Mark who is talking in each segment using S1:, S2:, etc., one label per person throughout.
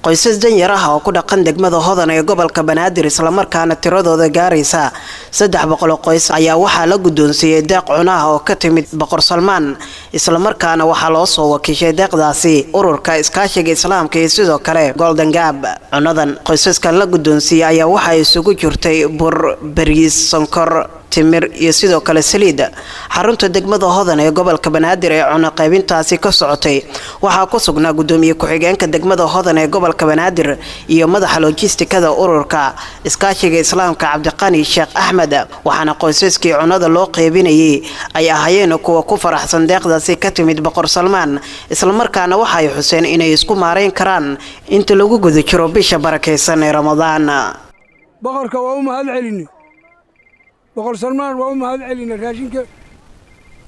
S1: qoysas danyar ah oo ku dhaqan degmada Hodan ee gobolka Banaadir isla markaana tiradooda gaaraysa 300 qoys ayaa waxaa la guddoonsiiyay deeq cunaha oo ka timid Boqor Salmaan isla markaana waxaa loo soo wakiishay deeqdaasi ururka iskaashiga islaamka iyo sidoo kale Golden Gap. Cunadan qoysaska la guddoonsiiyay ayaa waxa isugu jirtay bur, bariis, sonkor, timir iyo sidoo kale saliid. Xarunta degmada Hodan ee gobolka Banaadir ee cuna qaybintaasi ka socotay waxa ku sugnaa gudoomiye ku-xigeenka degmada Hodan ee gobolka Banaadir iyo madaxa logistikada ururka iskaashiga islaamka Cabdiqani Sheekh Axmed. waxaana qoysaskii cunada loo qaybinayay ay ahaayeen kuwa ku faraxsan deeqdaasi ka timid Boqor Salmaan isla markaana waxa ay xuseen inay isku maareyn karaan inta lagu guda jiro bisha barakeysan ee Ramadaan.
S2: boqorka waa u mahad celinay Boqor Salmaan waa u mahad celinay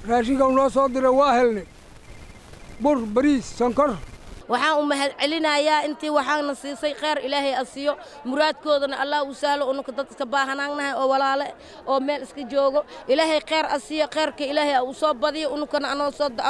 S2: raashinka uu noo soo diray waa helnay bur, bariis, sonkor.
S3: waxaan u mahad celinayaa intii waxaana siisay khayr Ilaahay asiyo muraadkoodana Allah u sahlo oo dad iska baahanaanahay oo walaale oo meel iska joogo Ilaahay khayr asiyo khayrka Ilaahay u soo badiyo unukana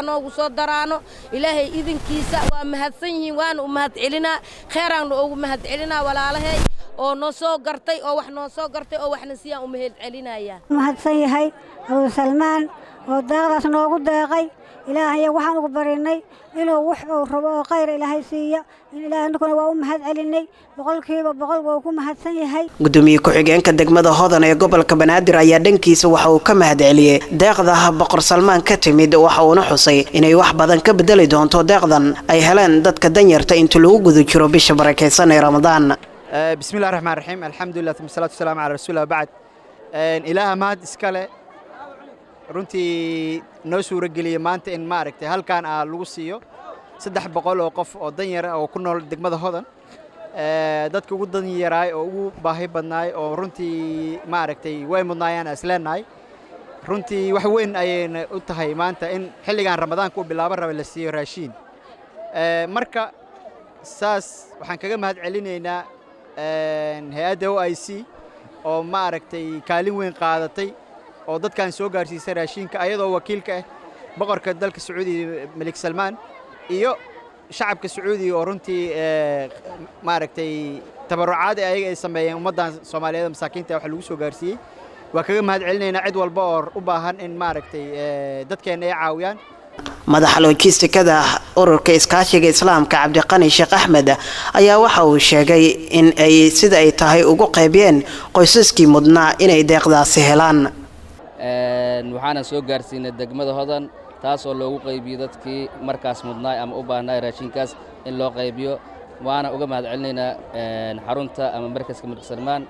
S3: anoogu soo daraano Ilaahay idinkiisa waa mahadsan yihiin waan u mahad celinaa khayraan ugu mahad celinaa walaalahay oo noo soo gartay oo wax noo soo gartay oo waxna siiyaan u mahad celinaya
S4: mahadsan yahay Boqor Salmaan oo deeqdaas noogu deeqay Ilaahay waxaan ugu barinay inuu wax uu rabo oo khayr Ilaahay siiyo Ilaahna waa u mahad celinay boqolkiiba boqol waa ku mahadsan yahay.
S1: Gudoomiye ku-xigeenka degmada Hodan ee gobolka Banaadir ayaa dhankiisa waxa uu ka mahad celiyay deeqda Boqor Salmaan ka timid waxa uu xusay inay wax badan ka bedeli doonto deeqdan ay heleen dadka danyarta inta lagu guda jiro bisha barakeysan ee Ramadaan.
S5: بسم الله الرحمن الرحيم الحمد لله ثم الصلاة والسلام على رسول الله بعد إله ماد إسكاله runtii noo suura geliyay maanta in maaragtay halkaan lagu siiyo 300 oo qof oo danyar oo ku nool degmada Hodan dadka ugu danyaray oo ugu baahi badnaay oo runtii maaragtay way mudnaayaan asleenahay runtii wax weyn ayayna u tahay maanta in xilligan Ramadaanka uu bilaabo raba la siiyo raashin marka saas waxaan kaga mahad celinaynaa hay'adda OIC oo maaragtay kaalin weyn qaadatay oo dadkan soo gaarsiisay raashinka ayadoo wakiilka ah boqorka dalka Sacuudi Malik Salmaan iyo shacabka Sacuudi oo runtii maaragtay tabarucaad ay sameeyeen ummadan Soomaaliyeed masaakiinta wax lagu soo gaarsiiyay waa kaga mahad celinaynaa cid walba oo u baahan in maaragtay dadkeena ay caawiyaan.
S1: madaxa logistikada ururka iskaashiga islaamka Cabdiqani Sheekh Axmed ayaa waxa uu sheegay in ay sida ay tahay ugu qaybiyeen qoysaskii mudnaa inay deeqdaasi helaan.
S6: waxaana soo gaarsiinay degmada Hodan taas oo loogu qaybiyo dadkii markaas mudnaa ama u baahnaa raashinkaas in loo qaybiyo waana uga mahad celinaynaa xarunta ama markaska Malik Salmaan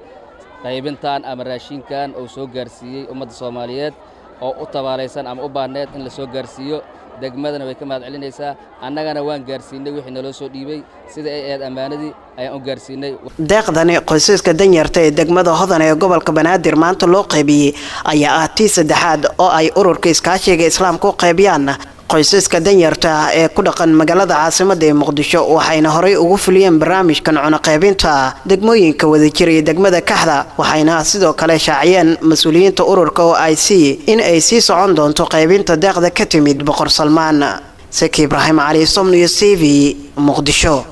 S6: qaybintan ama raashinkan oo soo gaarsiiyay ummadda Soomaaliyeed oo u tabaaleysan ama u baahneed in la soo gaarsiiyo degmadana way ka mahad celinaysaa annagana waan gaarsiinay wixii naloo soo dhiibay sida ay aad amaanadii ayaan u gaarsiinay.
S1: deeqdani qoysaska danyarta ee degmada Hodan ee gobolka Banaadir maanta loo qaybiyay ayaa ah tii saddexaad oo ay ururka iskaashiga islaamka u qaybiyaan qoysaska danyarta ee ku dhaqan magaalada caasimadda ee Muqdisho waxayna horay ugu fuliyeen barnaamijkan cuna qaybinta degmooyinka wada jiray degmada Kaxda waxayna sidoo kale shaaciyeen mas'uuliyiinta ururka OIC in ay sii socon doonto qaybinta deeqda ka timid Boqor Salmaan. Saki Ibrahim Ali Somniyo TV Muqdisho.